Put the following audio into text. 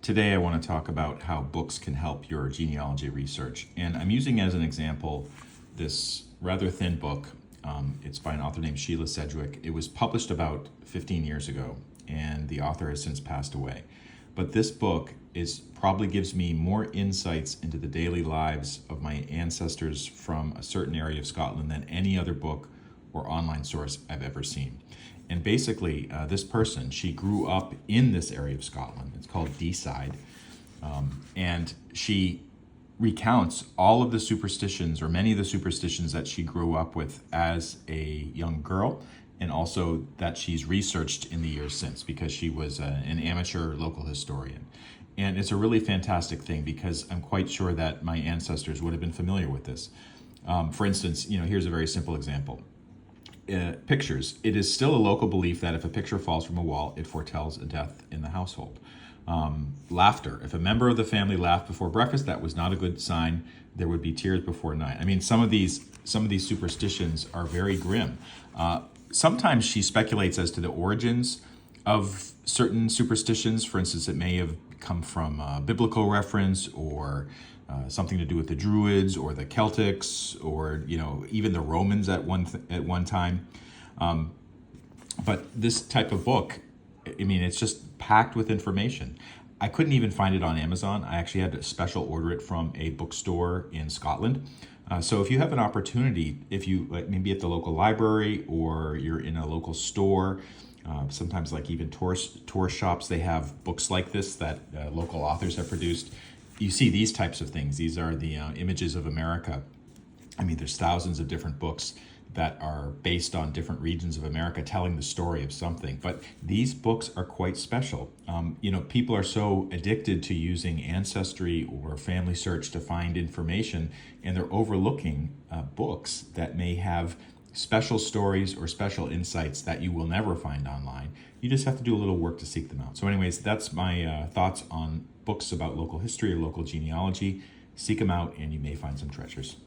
Today I want to talk about how books can help your genealogy research. And I'm using as an example this rather thin book. It's by an author named Sheila Sedgwick. It was published about 15 years ago, and the author has since passed away. But this book probably gives me more insights into the daily lives of my ancestors from a certain area of Scotland than any other book or online source I've ever seen. And basically, this person, she grew up in this area of Scotland. It's called Deeside. And she recounts all of the superstitions, or many of the superstitions that she grew up with as a young girl, and also that she's researched in the years since, because she was an amateur local historian. And it's a really fantastic thing, because I'm quite sure that my ancestors would have been familiar with this. For instance, here's a very simple example. Pictures. It is still a local belief that if a picture falls from a wall, it foretells a death in the household. Laughter. If a member of the family laughed before breakfast, that was not a good sign. There would be tears before night. I mean, some of these superstitions are very grim. Sometimes she speculates as to the origins of certain superstitions. For instance, it may have come from a biblical reference, or something to do with the Druids or the Celtics, or even the Romans at one time. But this type of book, I mean, it's just packed with information. I couldn't even find it on Amazon. I actually had to special order it from a bookstore in Scotland. So if you have an opportunity, if you maybe at the local library, or you're in a local store, sometimes like even tour shops, they have books like this that local authors have produced. You see these types of things. These are the images of America. I mean, there's thousands of different books that are based on different regions of America telling the story of something. But these books are quite special. People are so addicted to using Ancestry or Family Search to find information, and they're overlooking books that may have special stories or special insights that you will never find online. You just have to do a little work to seek them out. So anyways, that's my thoughts on books about local history or local genealogy. Seek them out and you may find some treasures.